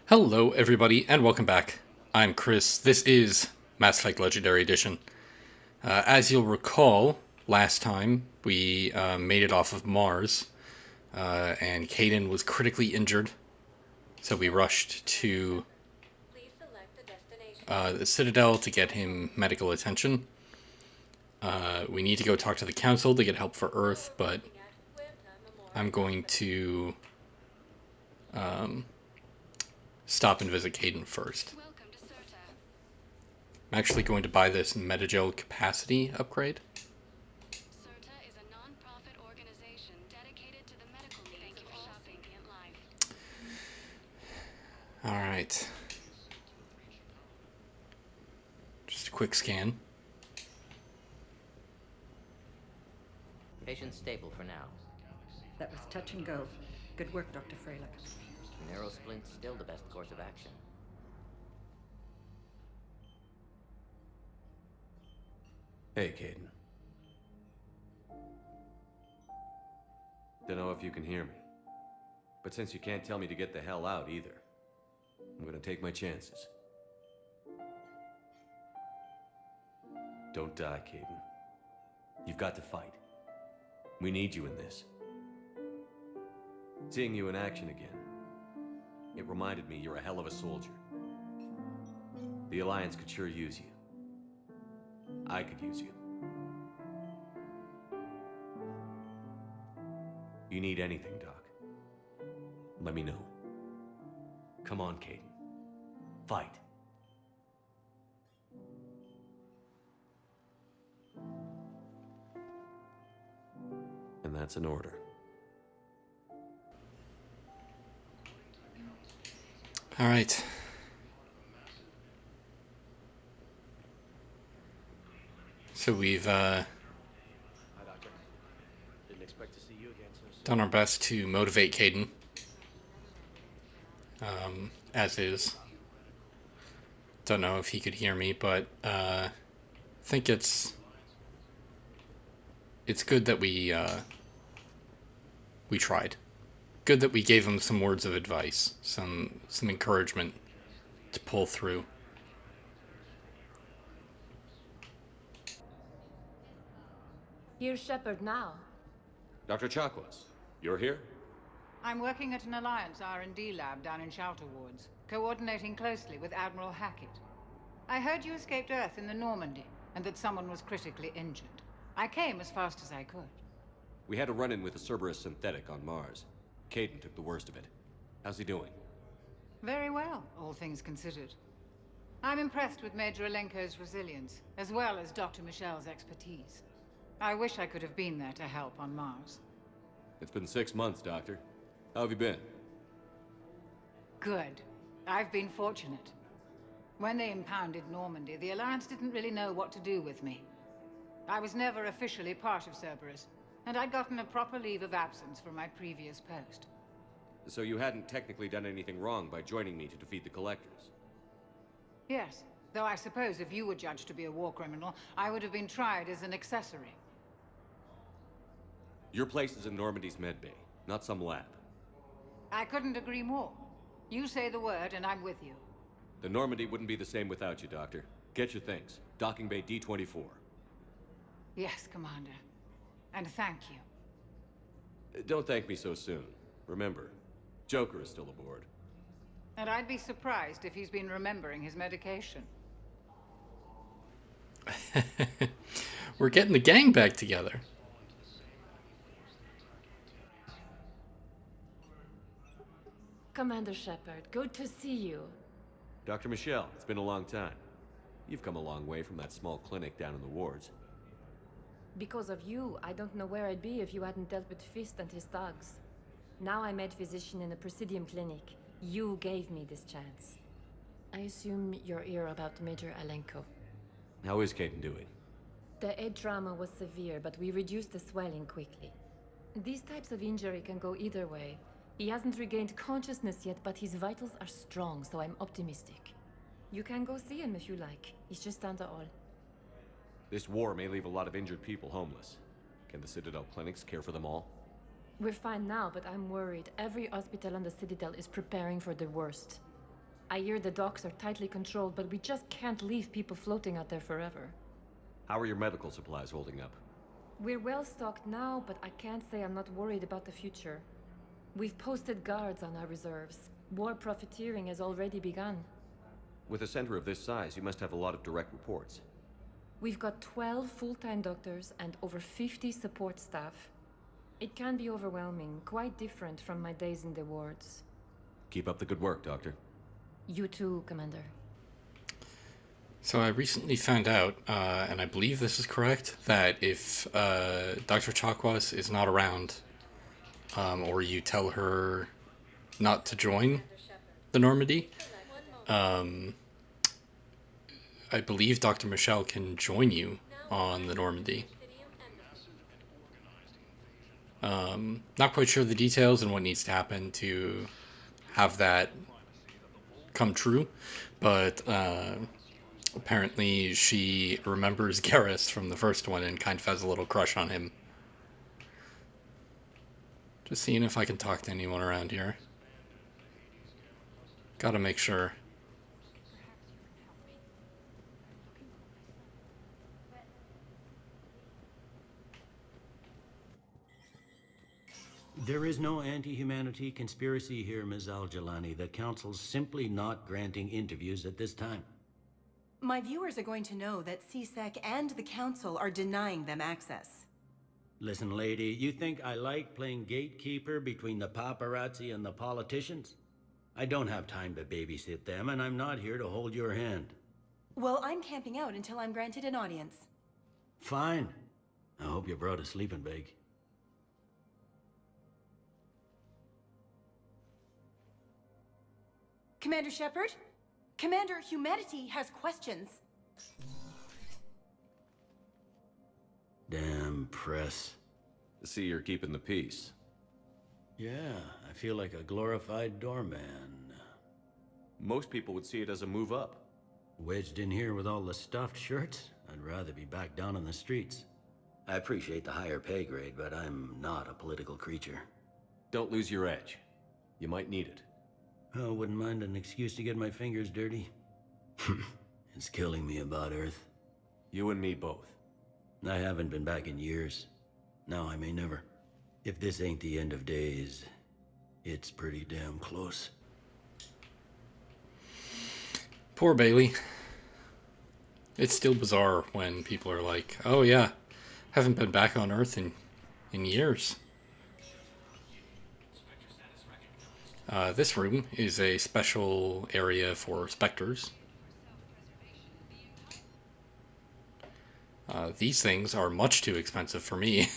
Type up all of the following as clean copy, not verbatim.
Hello, everybody, and welcome back. I'm Chris. This is Mass Effect Legendary Edition. As you'll recall, last time we made it off of Mars, and Caden was critically injured, so we rushed to the Citadel to get him medical attention. We need to go talk to the Council to get help for Earth, but I'm going to stop and visit Caden first. I'm actually going to buy this Metagel capacity upgrade. Is a non-profit organization dedicated to the medical needs of all sentient life. Alright. Just a quick scan. Patient stable for now. That was touch and go. Good work, Dr. Freilich. Narrow splint's still the best course of action. Hey, Caden. Don't know if you can hear me. But since you can't tell me to get the hell out either, I'm gonna take my chances. Don't die, Caden. You've got to fight. We need you in this. Seeing you in action again, it reminded me you're a hell of a soldier. The Alliance could sure use you. I could use you. You need anything, Doc, let me know. Come on, Caden. Fight. And that's an order. All right. So we've done our best to motivate Caden, as is. Don't know if he could hear me, but I think it's good that we tried. Good that we gave him some words of advice, some encouragement to pull through. Here's Shepard now. Dr. Chakwas, you're here? I'm working at an Alliance R&D lab down in Shelter Wards, coordinating closely with Admiral Hackett. I heard you escaped Earth in the Normandy, and that someone was critically injured. I came as fast as I could. We had a run-in with a Cerberus synthetic on Mars. Caden took the worst of it. How's he doing? Very well, all things considered. I'm impressed with Major Alenko's resilience, as well as Dr. Michel's expertise. I wish I could have been there to help on Mars. It's been 6 months, Doctor. How have you been? Good. I've been fortunate. When they impounded Normandy, the Alliance didn't really know what to do with me. I was never officially part of Cerberus, and I'd gotten a proper leave of absence from my previous post. So you hadn't technically done anything wrong by joining me to defeat the Collectors? Yes, though I suppose if you were judged to be a war criminal, I would have been tried as an accessory. Your place is in Normandy's medbay, not some lab. I couldn't agree more. You say the word, and I'm with you. The Normandy wouldn't be the same without you, Doctor. Get your things. Docking Bay D-24. Yes, Commander. And thank you. Don't thank me so soon. Remember, Joker is still aboard. And I'd be surprised if he's been remembering his medication. We're getting the gang back together. Commander Shepard, good to see you. Dr. Michelle, it's been a long time. You've come a long way from that small clinic down in the wards. Because of you, I don't know where I'd be if you hadn't dealt with Fist and his thugs. Now I'm med physician in a Presidium clinic. You gave me this chance. I assume you're here about Major Alenko. How is Caden doing? The head trauma was severe, but we reduced the swelling quickly. These types of injury can go either way. He hasn't regained consciousness yet, but his vitals are strong, so I'm optimistic. You can go see him if you like. He's just down the hall. This war may leave a lot of injured people homeless. Can the Citadel clinics care for them all? We're fine now, but I'm worried. Every hospital on the Citadel is preparing for the worst. I hear the docks are tightly controlled, but we just can't leave people floating out there forever. How are your medical supplies holding up? We're well stocked now, but I can't say I'm not worried about the future. We've posted guards on our reserves. War profiteering has already begun. With a center of this size, you must have a lot of direct reports. We've got 12 full-time doctors and over 50 support staff. It can be overwhelming, quite different from my days in the wards. Keep up the good work, Doctor. You too, Commander. So I recently found out, and I believe this is correct, that if Dr. Chakwas is not around, or you tell her not to join the Normandy, I believe Dr. Michelle can join you on the Normandy. Not quite sure the details and what needs to happen to have that come true, but apparently she remembers Garrus from the first one and kind of has a little crush on him. Just seeing if I can talk to anyone around here. Gotta make sure. There is no anti-humanity conspiracy here, Ms. Al-Jalani. The Council's simply not granting interviews at this time. My viewers are going to know that CSEC and the Council are denying them access. Listen, lady, you think I like playing gatekeeper between the paparazzi and the politicians? I don't have time to babysit them, and I'm not here to hold your hand. Well, I'm camping out until I'm granted an audience. Fine. I hope you brought a sleeping bag. Commander Shepard? Commander, humanity has questions. Damn press. I see you're keeping the peace. Yeah, I feel like a glorified doorman. Most people would see it as a move up. Wedged in here with all the stuffed shirts, I'd rather be back down on the streets. I appreciate the higher pay grade, but I'm not a political creature. Don't lose your edge. You might need it. Oh, wouldn't mind an excuse to get my fingers dirty. It's killing me about Earth. You and me both. I haven't been back in years. Now I may never. If this ain't the end of days, it's pretty damn close. Poor Bailey. It's still bizarre when people are like, oh yeah, haven't been back on Earth in years. This room is a special area for specters. These things are much too expensive for me.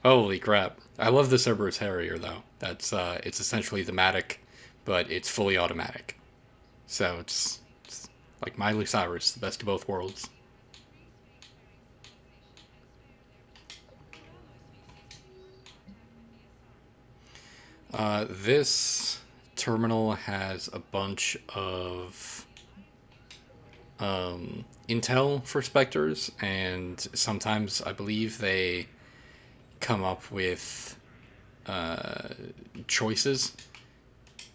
Holy crap. I love the Cerberus Harrier though. That's it's essentially the Matic, but it's fully automatic. So it's like Miley Cyrus, the best of both worlds. This terminal has a bunch of intel for specters, and sometimes I believe they come up with choices.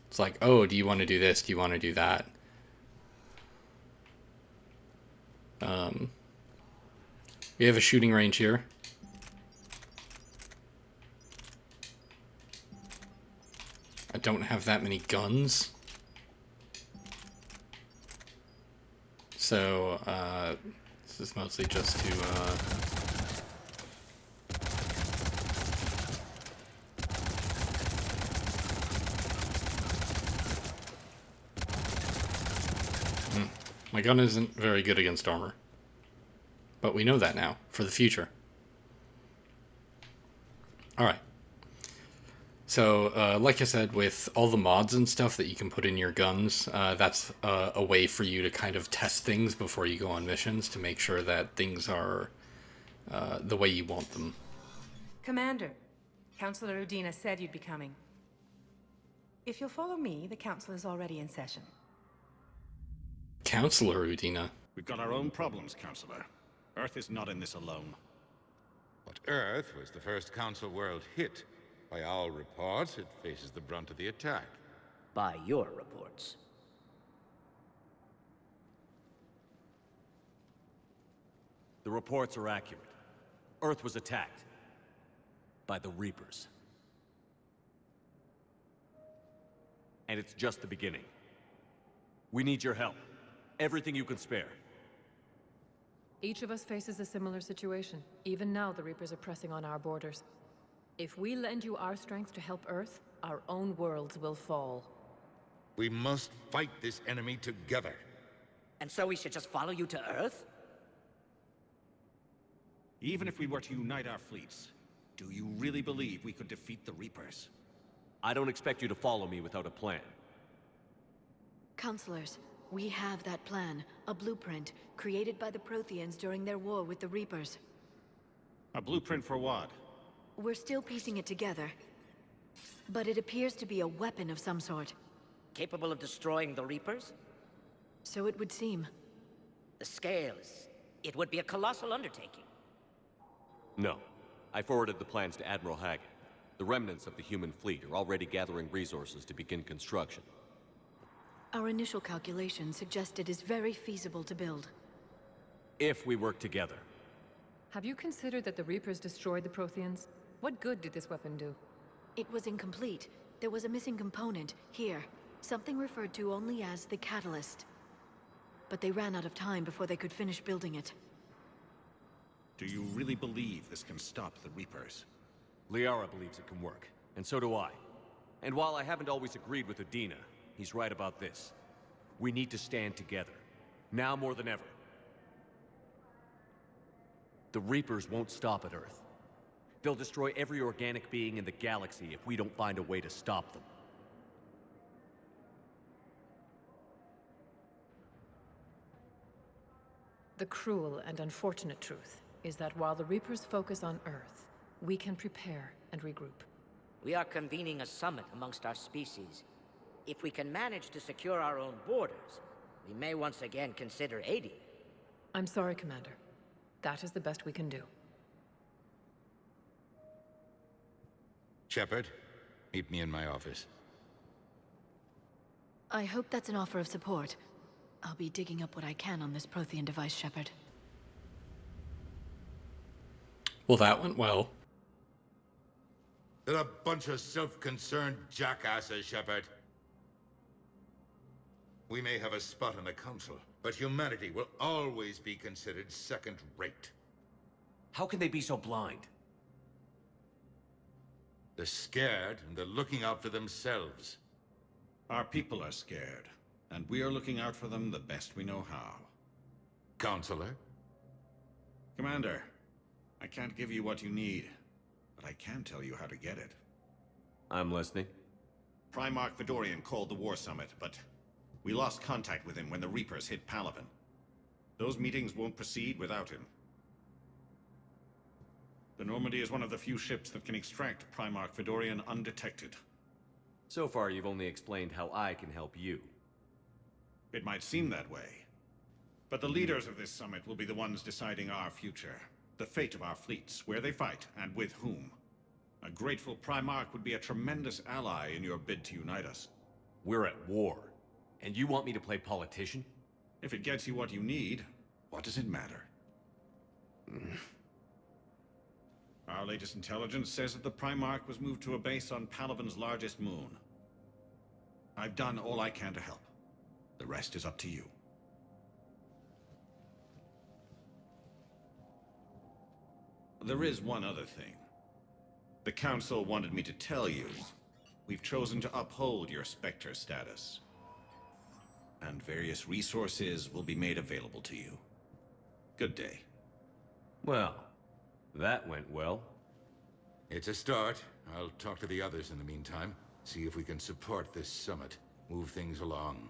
It's like, oh, do you want to do this? Do you want to do that? We have a shooting range here. I don't have that many guns. So, this is mostly just to, My gun isn't very good against armor. But we know that now, for the future. Alright. So, like I said, with all the mods and stuff that you can put in your guns, that's a way for you to kind of test things before you go on missions to make sure that things are the way you want them. Commander, Councillor Udina said you'd be coming. If you'll follow me, the council is already in session. Counselor Udina. We've got our own problems, Councillor. Earth is not in this alone. But Earth was the first Council world hit. By all reports, it faces the brunt of the attack. by your reports. The reports are accurate. Earth was attacked by the Reapers. And it's just the beginning. We need your help. Everything you can spare. Each of us faces a similar situation. Even now, the Reapers are pressing on our borders. If we lend you our strength to help Earth, our own worlds will fall. We must fight this enemy together. And so we should just follow you to Earth? Even if we were to unite our fleets, do you really believe we could defeat the Reapers? I don't expect you to follow me without a plan. Counselors, we have that plan. A blueprint, created by the Protheans during their war with the Reapers. A blueprint for what? We're still piecing it together. But it appears to be a weapon of some sort. Capable of destroying the Reapers? So it would seem. The scales. It would be a colossal undertaking. No. I forwarded the plans to Admiral Haggett. The remnants of the human fleet are already gathering resources to begin construction. Our initial calculations suggest it is very feasible to build. If we work together. Have you considered that the Reapers destroyed the Protheans? What good did this weapon do? It was incomplete. There was a missing component, here. Something referred to only as the catalyst. But they ran out of time before they could finish building it. Do you really believe this can stop the Reapers? Liara believes it can work, and so do I. And while I haven't always agreed with Udina, he's right about this. We need to stand together. Now more than ever. The Reapers won't stop at Earth. They'll destroy every organic being in the galaxy if we don't find a way to stop them. The cruel and unfortunate truth is that while the Reapers focus on Earth, we can prepare and regroup. We are convening a summit amongst our species. If we can manage to secure our own borders, we may once again consider aiding. I'm sorry, Commander. That is the best we can do. Shepard, meet me in my office. I hope that's an offer of support. I'll be digging up what I can on this Prothean device, Shepard. Well, that went well. They're a bunch of self-concerned jackasses, Shepard. We may have a spot in the Council, but humanity will always be considered second-rate. How can they be so blind? They're scared, and they're looking out for themselves. Our people are scared, and we are looking out for them the best we know how. Counselor? Commander, I can't give you what you need, but I can tell you how to get it. I'm listening. Primarch Vidorian called the War Summit, but we lost contact with him when the Reapers hit Palaven. Those meetings won't proceed without him. The Normandy is one of the few ships that can extract Primarch Vidorian undetected. So far, you've only explained how I can help you. It might seem that way. But the leaders of this summit will be the ones deciding our future. The fate of our fleets, where they fight, and with whom. A grateful Primarch would be a tremendous ally in your bid to unite us. We're at war. And you want me to play politician? If it gets you what you need, what does it matter? Our latest intelligence says that the Primarch was moved to a base on Palaven's largest moon. I've done all I can to help. The rest is up to you. There is one other thing. The Council wanted me to tell you, we've chosen to uphold your Spectre status. And various resources will be made available to you. Good day. Well, that went well. It's a start. I'll talk to the others in the meantime. See if we can support this summit. Move things along.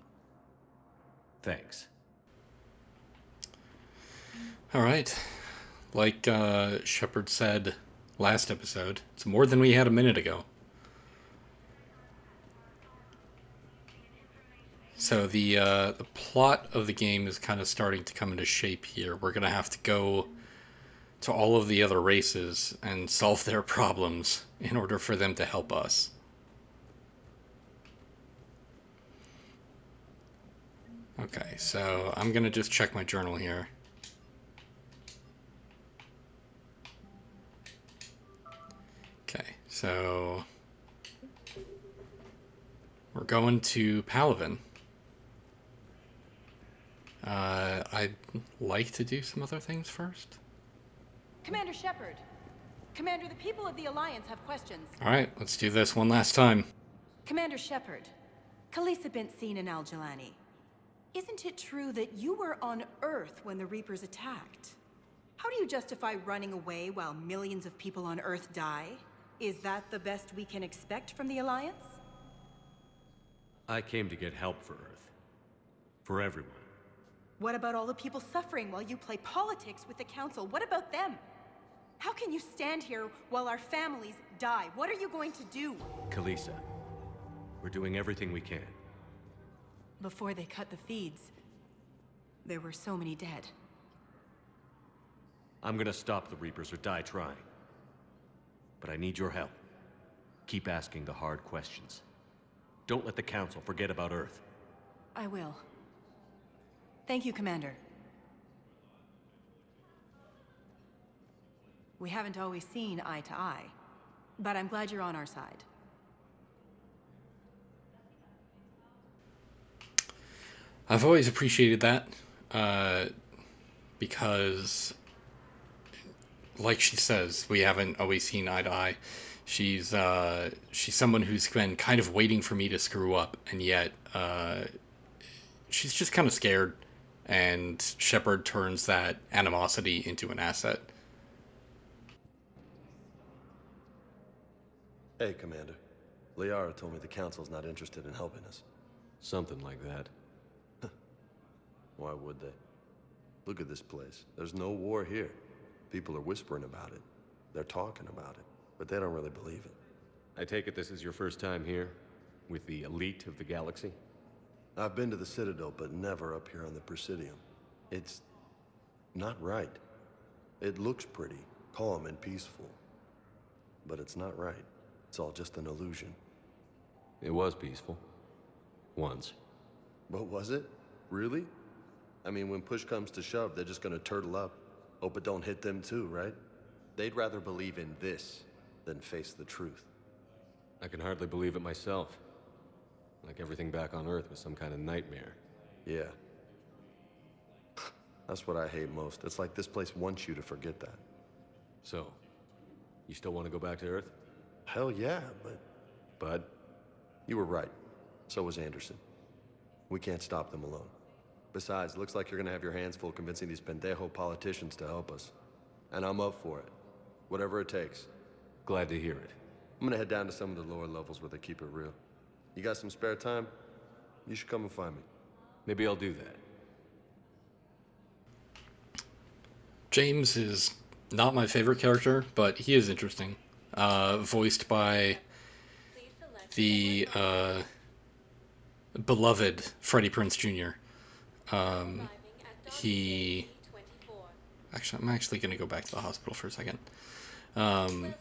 Thanks. All right. Like Shepard said last episode, it's more than we had a minute ago. So the plot of the game is kind of starting to come into shape here. We're going to have to go to all of the other races and solve their problems in order for them to help us. Okay, so I'm gonna just check my journal here. Okay, so we're going to Palaven. I'd like to do some other things first. Commander Shepard. Commander, the people of the Alliance have questions. Alright, let's do this one last time. Commander Shepard, Khaleesi bint Sin and Al-Jalani. Isn't it true that you were on Earth when the Reapers attacked? How do you justify running away while millions of people on Earth die? Is that the best we can expect from the Alliance? I came to get help for Earth. For everyone. What about all the people suffering while you play politics with the Council? What about them? How can you stand here while our families die? What are you going to do? Khaleesi, we're doing everything we can. Before they cut the feeds, there were so many dead. I'm gonna stop the Reapers or die trying. But I need your help. Keep asking the hard questions. Don't let the Council forget about Earth. I will. Thank you, Commander. We haven't always seen eye to eye, but I'm glad you're on our side. I've always appreciated that, because, like she says, we haven't always seen eye to eye. She's someone who's been kind of waiting for me to screw up, and yet, she's just kind of scared, and Shepard turns that animosity into an asset. Hey, Commander. Liara told me the Council's not interested in helping us. Something like that. Why would they? Look at this place. There's no war here. People are whispering about it. They're talking about it, but they don't really believe it. I take it this is your first time here? With the elite of the galaxy? I've been to the Citadel, but never up here on the Presidium. It's not right. It looks pretty, calm and peaceful. But it's not right. It's all just an illusion. It was peaceful. Once. But was it? Really? I mean, when push comes to shove, they're just gonna turtle up. Hope it don't hit them too, right? They'd rather believe in this than face the truth. I can hardly believe it myself. Like everything back on Earth was some kind of nightmare. Yeah. That's what I hate most. It's like this place wants you to forget that. So, you still want to go back to Earth? Hell yeah, but... Bud? You were right. So was Anderson. We can't stop them alone. Besides, it looks like you're gonna have your hands full convincing these pendejo politicians to help us. And I'm up for it. Whatever it takes. Glad to hear it. I'm gonna head down to some of the lower levels where they keep it real. You got some spare time? You should come and find me. Maybe I'll do that. James is not my favorite character, but he is interesting. Voiced by the beloved Freddie Prinze Jr. I'm actually going to go back to the hospital for a second,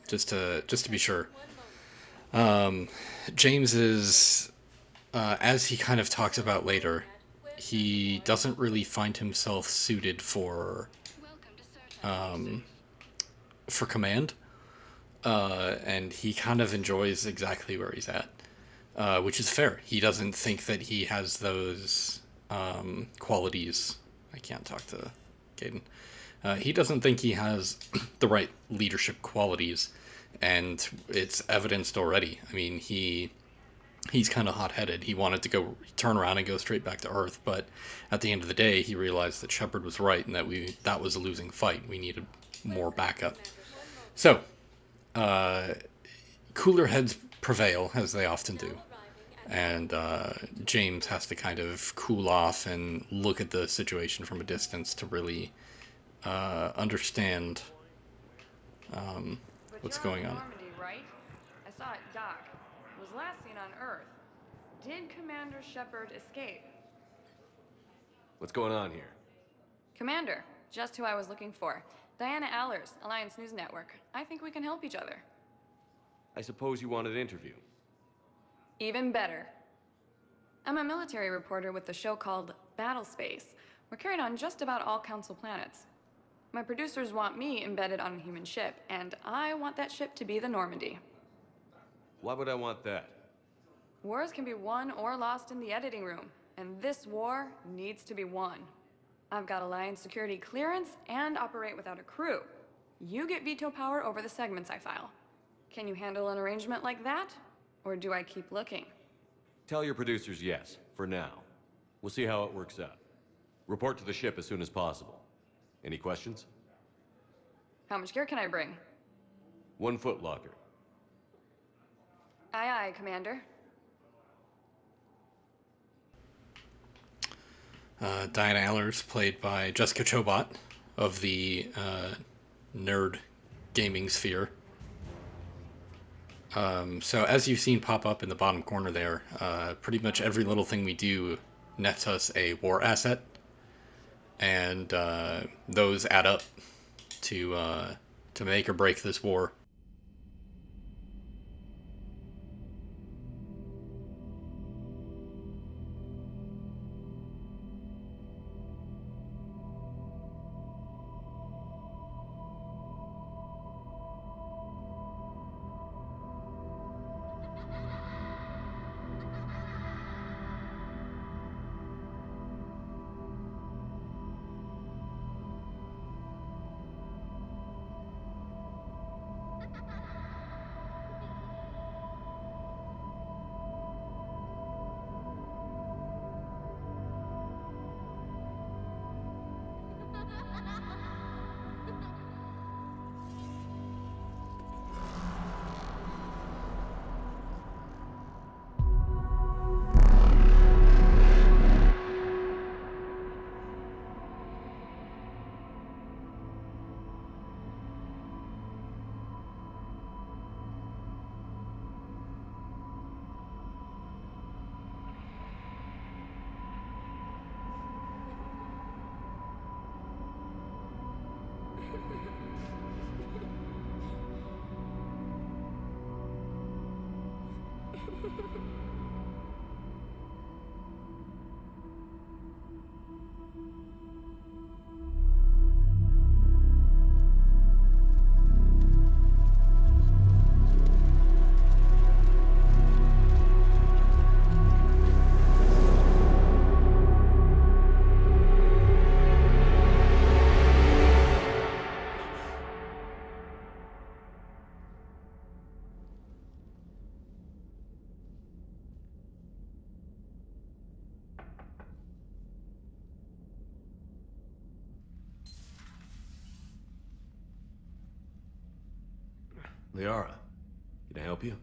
just to be sure. James is, as he kind of talks about later, he doesn't really find himself suited for command, and he kind of enjoys exactly where he's at, which is fair. He doesn't think that he has those qualities. I can't talk to Caden. He doesn't think he has the right leadership qualities, and it's evidenced already. I mean, he's kind of hot-headed. He wanted to turn around and go straight back to Earth, but at the end of the day, he realized that Shepard was right and that was a losing fight. We needed more backup. So, cooler heads prevail, as they often do. And James has to kind of cool off and look at the situation from a distance to really understand what's going on. Normandy, right? I saw it dock. It was last seen on Earth. Did Commander Shepard escape? What's going on here? Commander, just who I was looking for. Diana Allers, Alliance News Network. I think we can help each other. I suppose you wanted an interview. Even better. I'm a military reporter with the show called battle space, we're carried on just about all Council planets. My producers want me embedded on a human ship, and I want that ship to be the Normandy. Why would I want that? Wars can be won or lost in the editing room, and this war needs to be won. I've got Alliance security clearance and operate without a crew. You get veto power over the segments I file. Can you handle an arrangement like that? Or do I keep looking? Tell your producers yes, for now. We'll see how it works out. Report to the ship as soon as possible. Any questions? How much gear can I bring? 1 foot locker. Aye, aye, Commander. Diana Allers, played by Jessica Chobot of the nerd gaming sphere. So as you've seen pop up in the bottom corner there, pretty much every little thing we do nets us a war asset, and those add up to make or break this war. Liara, can I help you?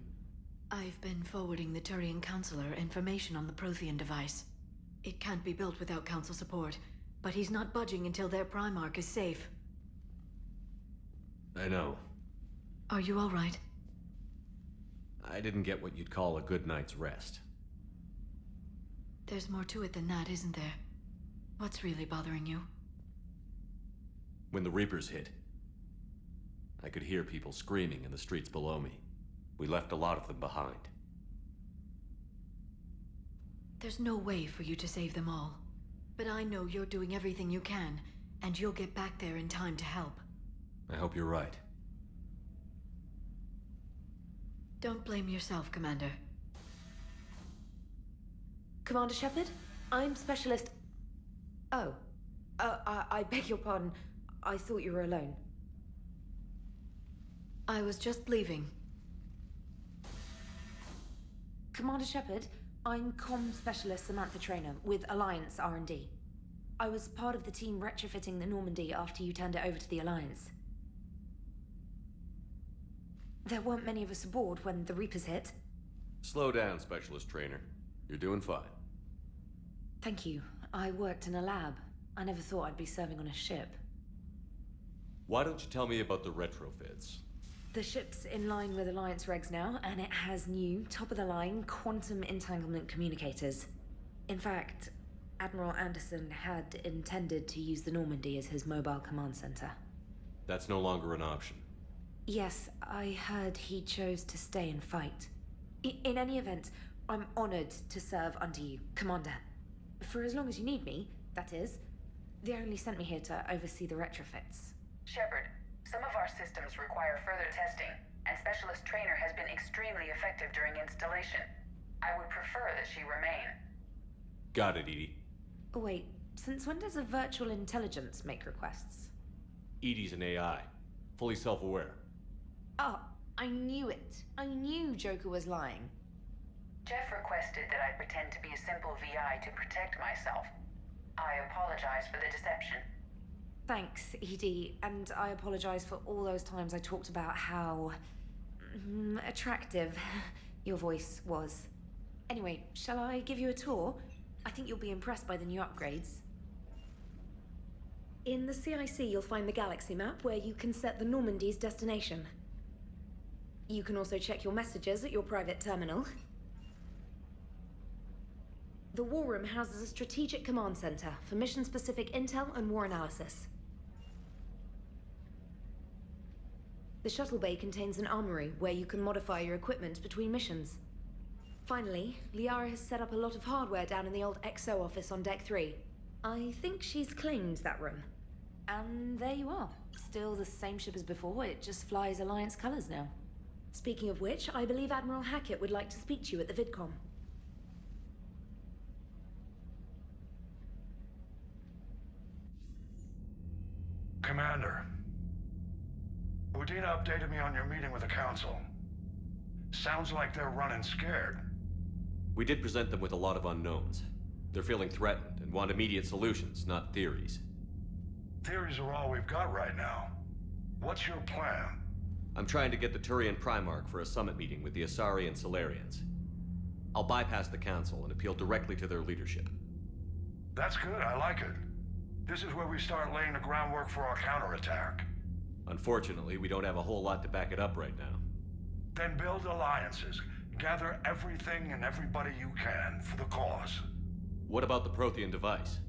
I've been forwarding the Turian Counselor information on the Prothean device. It can't be built without Council support, but he's not budging until their Primarch is safe. I know. Are you all right? I didn't get what you'd call a good night's rest. There's more to it than that, isn't there? What's really bothering you? When the Reapers hit, I could hear people screaming in the streets below me. We left a lot of them behind. There's no way for you to save them all. But I know you're doing everything you can, and you'll get back there in time to help. I hope you're right. Don't blame yourself, Commander. Commander Shepard, I'm Specialist... Oh. I beg your pardon. I thought you were alone. I was just leaving. Commander Shepard, I'm Comm Specialist Samantha Traynor with Alliance R&D. I was part of the team retrofitting the Normandy after you turned it over to the Alliance. There weren't many of us aboard when the Reapers hit. Slow down, Specialist Trainer. You're doing fine. Thank you. I worked in a lab. I never thought I'd be serving on a ship. Why don't you tell me about the retrofits? The ship's in line with Alliance regs now, and it has new, top-of-the-line, quantum entanglement communicators. In fact, Admiral Anderson had intended to use the Normandy as his mobile command center. That's no longer an option. Yes, I heard he chose to stay and fight. In any event, I'm honored to serve under you, Commander. For as long as you need me, that is. They only sent me here to oversee the retrofits. Shepard, some of our systems require further testing, and Specialist Trainer has been extremely effective during installation. I would prefer that she remain. Got it, Edie. Oh, wait, since when does a virtual intelligence make requests? Edie's an AI, fully self-aware. Oh, I knew it. I knew Joker was lying. Jeff requested that I pretend to be a simple VI to protect myself. I apologize for the deception. Thanks, Edie, and I apologize for all those times I talked about how attractive your voice was. Anyway, shall I give you a tour? I think you'll be impressed by the new upgrades. In the CIC, you'll find the galaxy map where you can set the Normandy's destination. You can also check your messages at your private terminal. The War Room houses a strategic command center for mission-specific intel and war analysis. The shuttle bay contains an armory where you can modify your equipment between missions. Finally, Liara has set up a lot of hardware down in the old XO office on Deck 3. I think she's claimed that room. And there you are. Still the same ship as before, it just flies Alliance colors now. Speaking of which, I believe Admiral Hackett would like to speak to you at the VidCom. Commander, Udina updated me on your meeting with the Council. Sounds like they're running scared. We did present them with a lot of unknowns. They're feeling threatened and want immediate solutions, not theories. Theories are all we've got right now. What's your plan? I'm trying to get the Turian Primarch for a summit meeting with the Asari and Solarians. I'll bypass the Council and appeal directly to their leadership. That's good, I like it. This is where we start laying the groundwork for our counterattack. Unfortunately, we don't have a whole lot to back it up right now. Then build alliances. Gather everything and everybody you can for the cause. What about the Prothean device?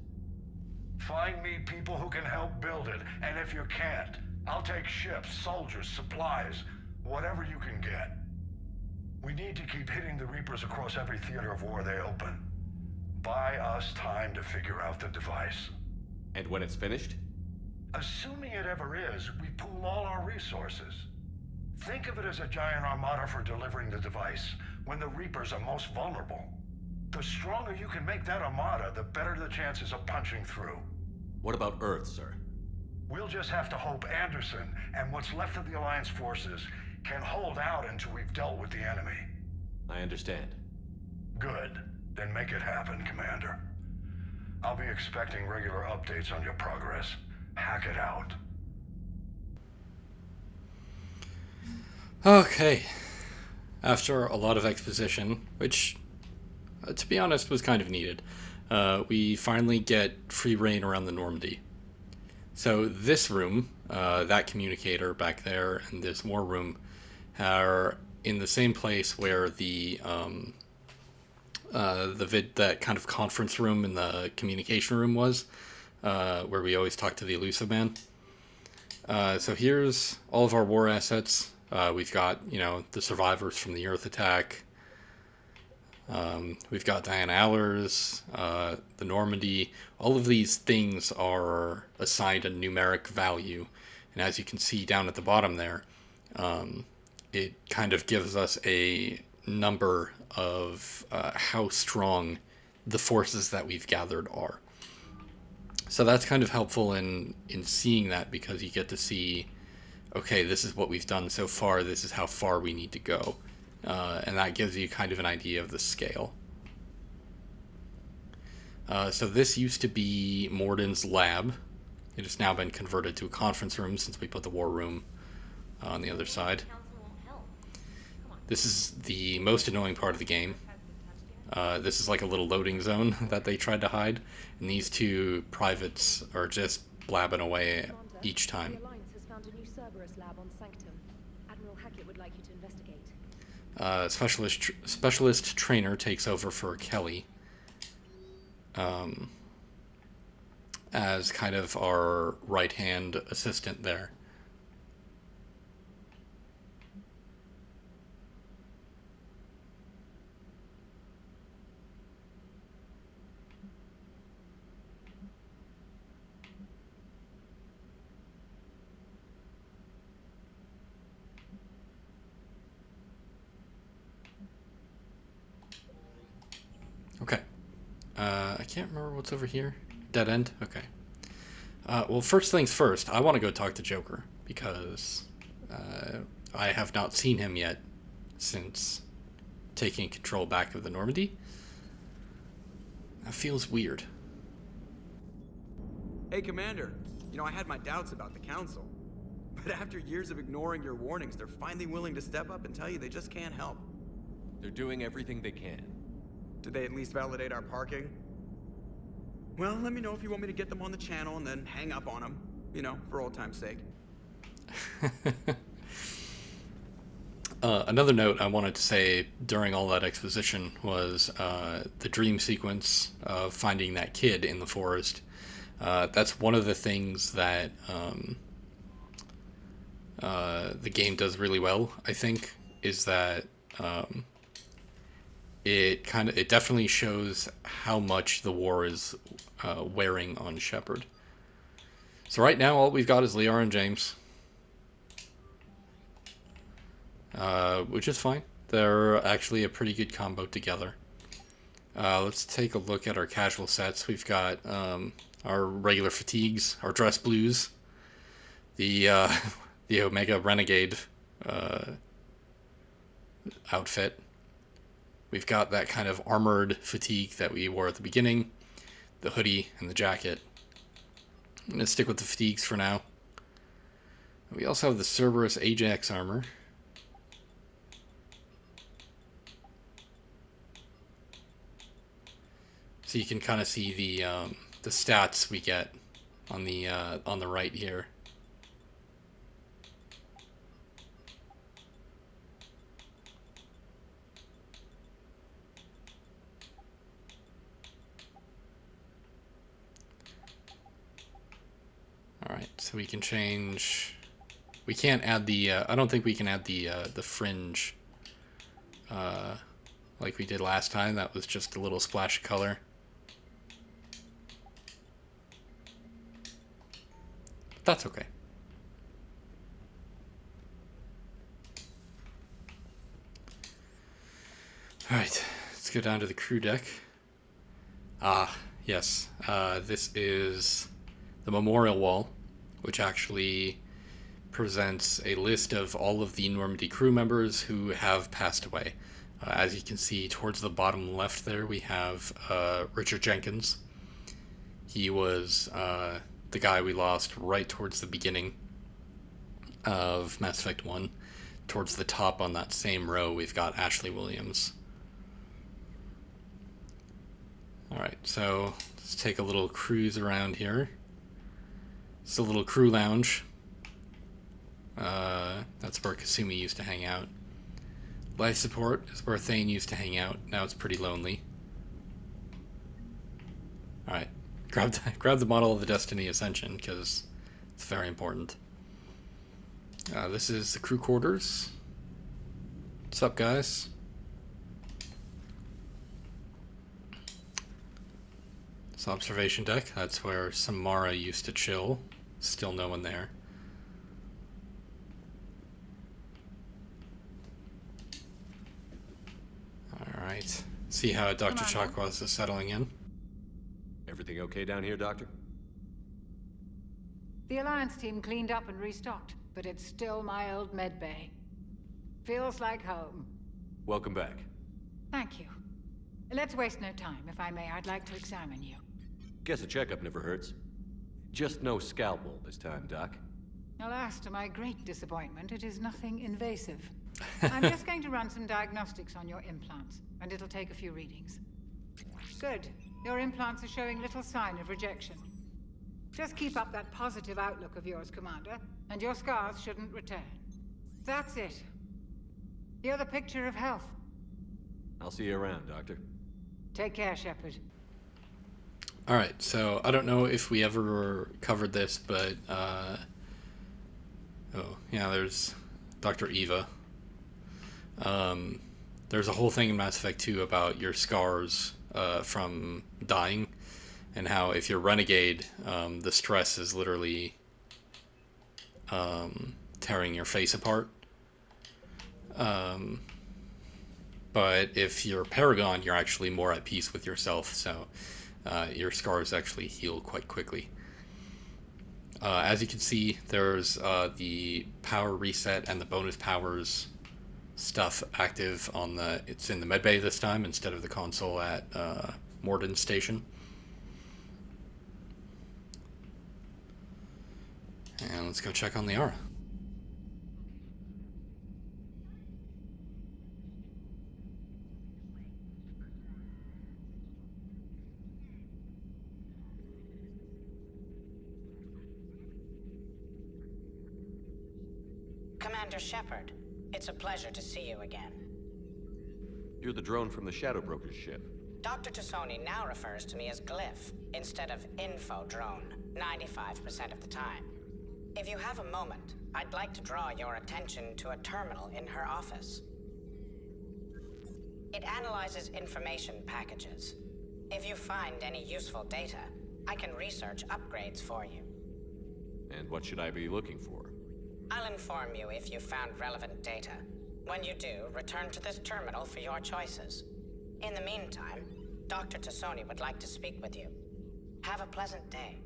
Find me people who can help build it, and if you can't, I'll take ships, soldiers, supplies, whatever you can get. We need to keep hitting the Reapers across every theater of war they open. Buy us time to figure out the device. And when it's finished? Assuming it ever is, we pool all our resources. Think of it as a giant armada for delivering the device, when the Reapers are most vulnerable. The stronger you can make that armada, the better the chances of punching through. What about Earth, sir? We'll just have to hope Anderson, and what's left of the Alliance forces, can hold out until we've dealt with the enemy. I understand. Good. Then make it happen, Commander. I'll be expecting regular updates on your progress. Hack it out. Okay. After a lot of exposition, which, to be honest, was kind of needed, we finally get free reign around the Normandy. So this room, that communicator back there, and this war room are in the same place where that kind of conference room in the communication room was, where we always talk to the Elusive Man. So here's all of our war assets. We've got, the survivors from the Earth attack. We've got Diana Allers, the Normandy. All of these things are assigned a numeric value. And as you can see down at the bottom there, it kind of gives us a number of how strong the forces that we've gathered are. So that's kind of helpful in seeing that, because you get to see, okay, this is what we've done so far, this is how far we need to go. And that gives you kind of an idea of the scale. So this used to be Morden's lab. It has now been converted to a conference room since we put the war room on the other side. This is the most annoying part of the game. This is like a little loading zone that they tried to hide, and these two privates are just blabbing away each time. The Alliance has found a new Cerberus lab on Sanctum. Admiral Hackett would like you to investigate. Specialist trainer takes over for Kelly as kind of our right-hand assistant there. can't remember what's over here. Dead end? Okay. Well, first things first, I want to go talk to Joker, because I have not seen him yet since taking control back of the Normandy. That feels weird. Hey, Commander. You know, I had my doubts about the Council. But after years of ignoring your warnings, they're finally willing to step up and tell you they just can't help. They're doing everything they can. Did they at least validate our parking? Well, let me know if you want me to get them on the channel and then hang up on them. You know, for old time's sake. Another note I wanted to say during all that exposition was the dream sequence of finding that kid in the forest. That's one of the things that the game does really well, I think, is that it definitely shows how much the war is wearing on Shepard. So right now all we've got is Liara and James, which is fine. They're actually a pretty good combo together. Let's take a look at our casual sets. We've got our regular fatigues, our dress blues, the Omega Renegade outfit. We've got that kind of armored fatigue that we wore at the beginning, the hoodie and the jacket. I'm going to stick with the fatigues for now. We also have the Cerberus Ajax armor. So you can kind of see the stats we get on the right here. Alright, so we can change... We can't add the... I don't think we can add the fringe like we did last time. That was just a little splash of color. That's okay. Alright, let's go down to the crew deck. Ah, yes. This is the memorial wall, which actually presents a list of all of the Normandy crew members who have passed away. As you can see towards the bottom left there, we have Richard Jenkins. He was the guy we lost right towards the beginning of Mass Effect 1. Towards the top on that same row, we've got Ashley Williams. Alright, so let's take a little cruise around here. It's a little crew lounge. That's where Kasumi used to hang out. Life support is where Thane used to hang out. Now it's pretty lonely. Alright, grab the model of the Destiny Ascension, because it's very important. This is the crew quarters. What's up, guys? This observation deck, that's where Samara used to chill. Still no one there. Alright. See how Dr. Chakwas is settling in. Everything okay down here, Doctor? The Alliance team cleaned up and restocked, but it's still my old med bay. Feels like home. Welcome back. Thank you. Let's waste no time. If I may, I'd like to examine you. Guess a checkup never hurts. Just no scalpel this time, Doc. Alas, to my great disappointment, it is nothing invasive. I'm just going to run some diagnostics on your implants, and it'll take a few readings. Good. Your implants are showing little sign of rejection. Just keep up that positive outlook of yours, Commander, and your scars shouldn't return. That's it. You're the picture of health. I'll see you around, Doctor. Take care, Shepard. Alright, so I don't know if we ever covered this, but oh, yeah, there's Dr. Eva. There's a whole thing in Mass Effect 2 about your scars from dying, and how if you're Renegade, the stress is literally tearing your face apart. But if you're Paragon, you're actually more at peace with yourself, so your scars actually heal quite quickly. As you can see, there's the power reset and the bonus powers stuff active on the. It's in the medbay this time instead of the console at Morden's station. And let's go check on Liara. Commander Shepard, it's a pleasure to see you again. You're the drone from the Shadow Broker's ship. Dr. Tassoni now refers to me as Glyph instead of Info Drone, 95% of the time. If you have a moment, I'd like to draw your attention to a terminal in her office. It analyzes information packages. If you find any useful data, I can research upgrades for you. And what should I be looking for? I'll inform you if you found relevant data. When you do, return to this terminal for your choices. In the meantime, Dr. Tassoni would like to speak with you. Have a pleasant day.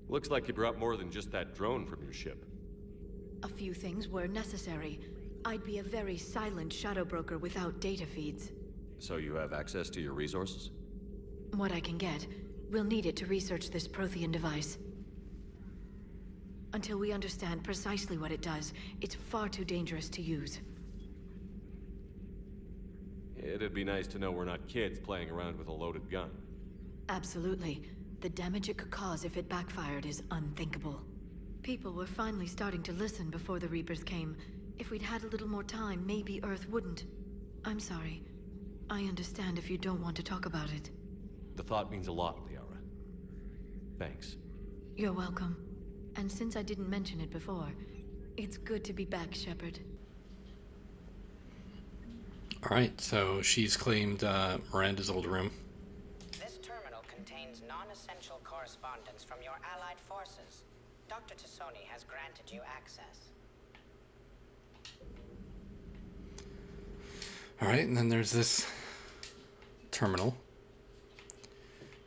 Looks like you brought more than just that drone from your ship. A few things were necessary. I'd be a very silent shadow broker without data feeds. So you have access to your resources? What I can get. We'll need it to research this Prothean device. Until we understand precisely what it does, it's far too dangerous to use. It'd be nice to know we're not kids playing around with a loaded gun. Absolutely. The damage it could cause if it backfired is unthinkable. People were finally starting to listen before the Reapers came. If we'd had a little more time, maybe Earth wouldn't. I'm sorry. I understand if you don't want to talk about it. The thought means a lot, Liara. Thanks. You're welcome. And since I didn't mention it before, it's good to be back, Shepard. Alright, so she's claimed Miranda's old room. This terminal contains non-essential correspondence from your allied forces. Dr. Tassoni has granted you access. Alright, and then there's this terminal.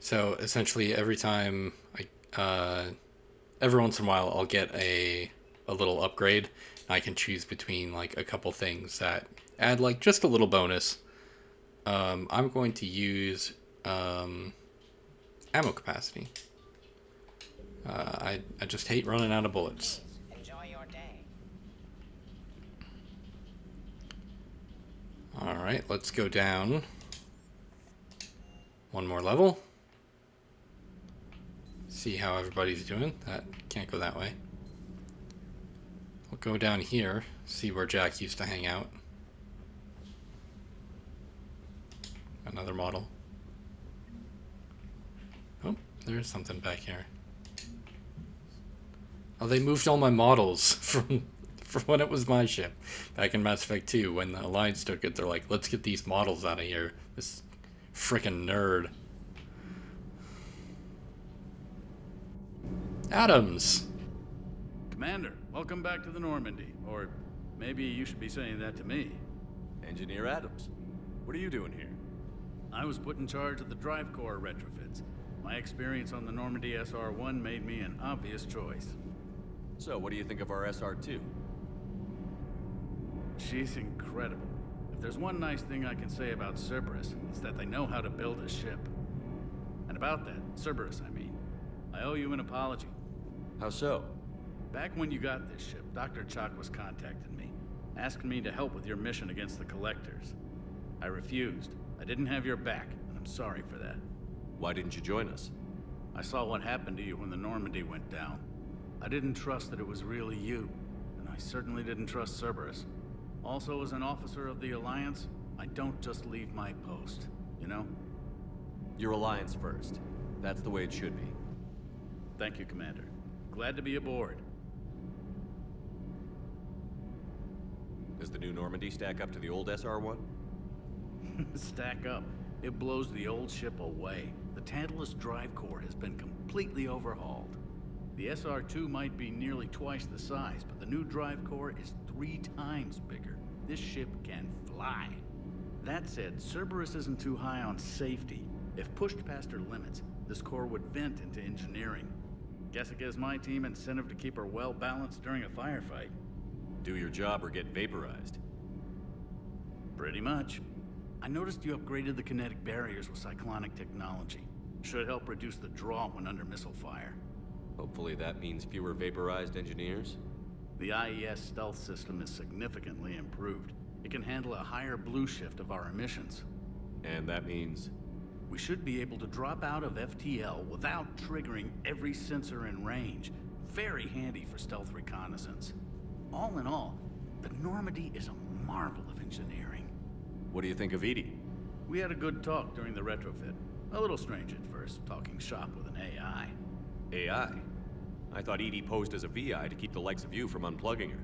So essentially every time every once in a while I'll get a little upgrade. And I can choose between like a couple things that add like just a little bonus. I'm going to use ammo capacity. I just hate running out of bullets. Enjoy your day. Alright, let's go down one more level. See how everybody's doing. That can't go that way. We'll go down here, see where Jack used to hang out. Another model. Oh, there's something back here. Oh, they moved all my models from when it was my ship. Back in Mass Effect 2, when the Alliance took it, they're like, let's get these models out of here. This frickin' nerd. Adams! Commander, welcome back to the Normandy. Or maybe you should be saying that to me. Engineer Adams, what are you doing here? I was put in charge of the drive core retrofits. My experience on the Normandy SR-1 made me an obvious choice. So, what do you think of our SR-2? She's incredible. If there's one nice thing I can say about Cerberus, it's that they know how to build a ship. And about that, Cerberus, I mean, I owe you an apology. How so? Back when you got this ship, Dr. Chalk was contacting me, asking me to help with your mission against the Collectors. I refused. I didn't have your back, and I'm sorry for that. Why didn't you join us? I saw what happened to you when the Normandy went down. I didn't trust that it was really you, and I certainly didn't trust Cerberus. Also, as an officer of the Alliance, I don't just leave my post, you know? Your Alliance first. That's the way it should be. Thank you, Commander. Glad to be aboard. Does the new Normandy stack up to the old SR-1? Stack up. It blows the old ship away. The Tantalus drive core has been completely overhauled. The SR-2 might be nearly twice the size, but the new drive core is 3 times bigger. This ship can fly. That said, Cerberus isn't too high on safety. If pushed past her limits, this core would vent into engineering. Guess it gives my team incentive to keep her well balanced during a firefight. Do your job or get vaporized. Pretty much. I noticed you upgraded the kinetic barriers with cyclonic technology. Should help reduce the draw when under missile fire. Hopefully that means fewer vaporized engineers? The IES stealth system is significantly improved. It can handle a higher blue shift of our emissions. And that means? We should be able to drop out of FTL without triggering every sensor in range. Very handy for stealth reconnaissance. All in all, the Normandy is a marvel of engineering. What do you think of Edie? We had a good talk during the retrofit. A little strange at first, talking shop with an AI. AI? I thought Edie posed as a VI to keep the likes of you from unplugging her.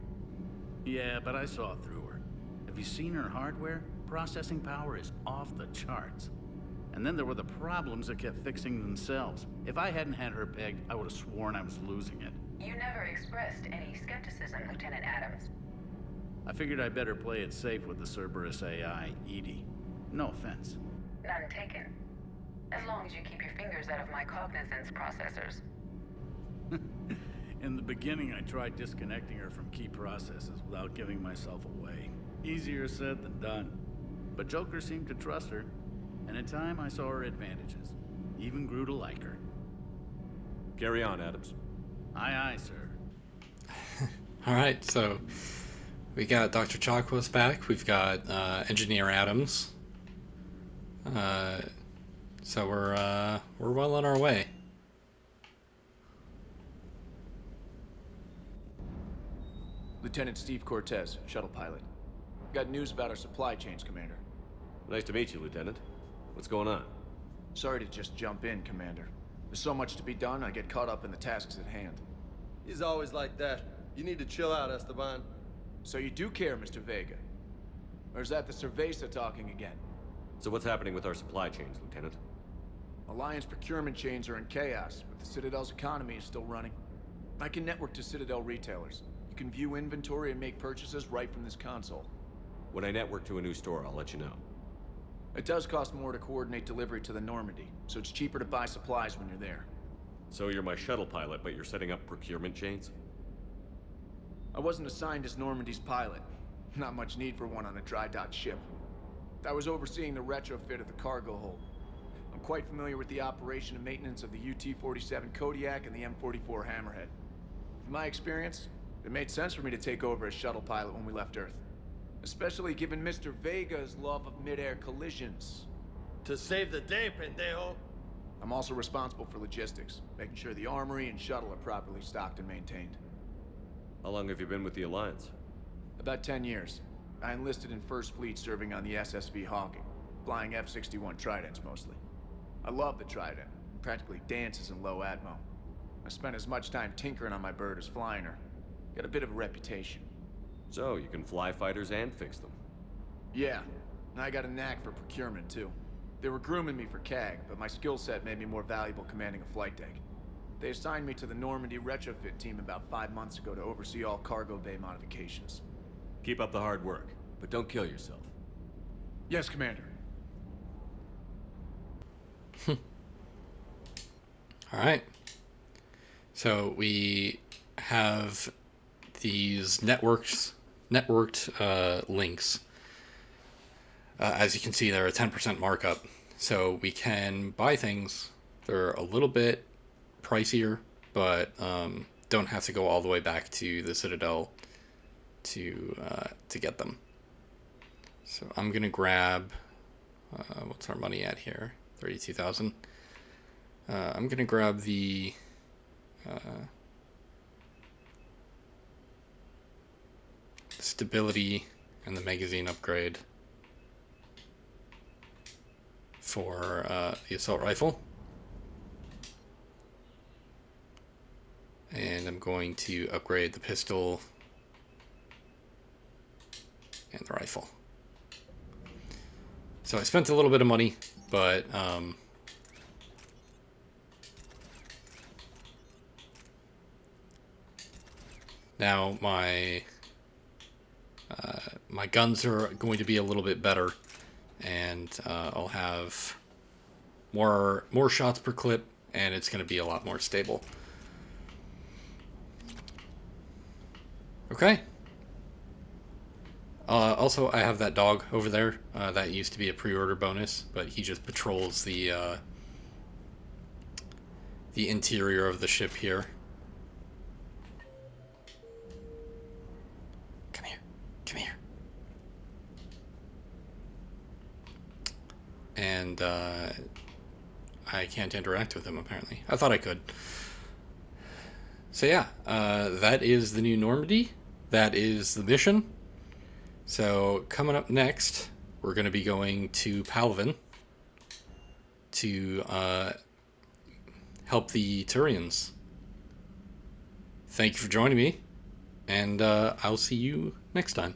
Yeah, but I saw through her. Have you seen her hardware? Processing power is off the charts. And then there were the problems that kept fixing themselves. If I hadn't had her pegged, I would have sworn I was losing it. You never expressed any skepticism, Lieutenant Adams. I figured I'd better play it safe with the Cerberus AI, Edie. No offense. None taken. As long as you keep your fingers out of my cognizance processors. In the beginning, I tried disconnecting her from key processes without giving myself away. Easier said than done. But Joker seemed to trust her, and in time I saw her advantages. Even grew to like her. Carry on, Adams. Aye, aye, sir. Alright, so we got Dr. Chakwas back. We've got Engineer Adams. So we're well on our way. Lieutenant Steve Cortez, shuttle pilot. Got news about our supply chains, Commander. Nice to meet you, Lieutenant. What's going on? Sorry to just jump in, Commander. There's so much to be done, I get caught up in the tasks at hand. He's always like that. You need to chill out, Esteban. So you do care, Mr. Vega? Or is that the Cerveza talking again? So what's happening with our supply chains, Lieutenant? Alliance procurement chains are in chaos, but the Citadel's economy is still running. I can network to Citadel retailers. You can view inventory and make purchases right from this console. When I network to a new store, I'll let you know. It does cost more to coordinate delivery to the Normandy, so it's cheaper to buy supplies when you're there. So you're my shuttle pilot, but you're setting up procurement chains? I wasn't assigned as Normandy's pilot. Not much need for one on a dry dock ship. I was overseeing the retrofit of the cargo hold. I'm quite familiar with the operation and maintenance of the UT-47 Kodiak and the M44 Hammerhead. In my experience, it made sense for me to take over as shuttle pilot when we left Earth. Especially given Mr. Vega's love of mid-air collisions. To save the day, pendejo. I'm also responsible for logistics, making sure the armory and shuttle are properly stocked and maintained. How long have you been with the Alliance? About 10 years. I enlisted in First Fleet serving on the SSV Hawking, flying F-61 Tridents mostly. I love the Trident. It practically dances in low atmo. I spent as much time tinkering on my bird as flying her. Got a bit of a reputation. So, you can fly fighters and fix them? Yeah, and I got a knack for procurement too. They were grooming me for CAG, but my skill set made me more valuable commanding a flight deck. They assigned me to the Normandy retrofit team about 5 months ago to oversee all cargo bay modifications. Keep up the hard work, but don't kill yourself. Yes, Commander. Alright. So we have these networked links. As you can see, they're a 10% markup. So we can buy things. They're a little bit pricier, but don't have to go all the way back to the Citadel to get them. So I'm gonna grab what's our money at here? 32,000. I'm gonna grab the stability and the magazine upgrade for the assault rifle. And I'm going to upgrade the pistol and the rifle. So I spent a little bit of money, but now my guns are going to be a little bit better and I'll have more shots per clip, and it's going to be a lot more stable. Okay. Also, I have that dog over there. That used to be a pre-order bonus, but he just patrols the interior of the ship here. Come here. Come here. And I can't interact with him, apparently. I thought I could. So yeah, that is the new Normandy. That is the mission. So coming up next, we're going to be going to Palvin to help the Turians. Thank you for joining me, and I'll see you next time.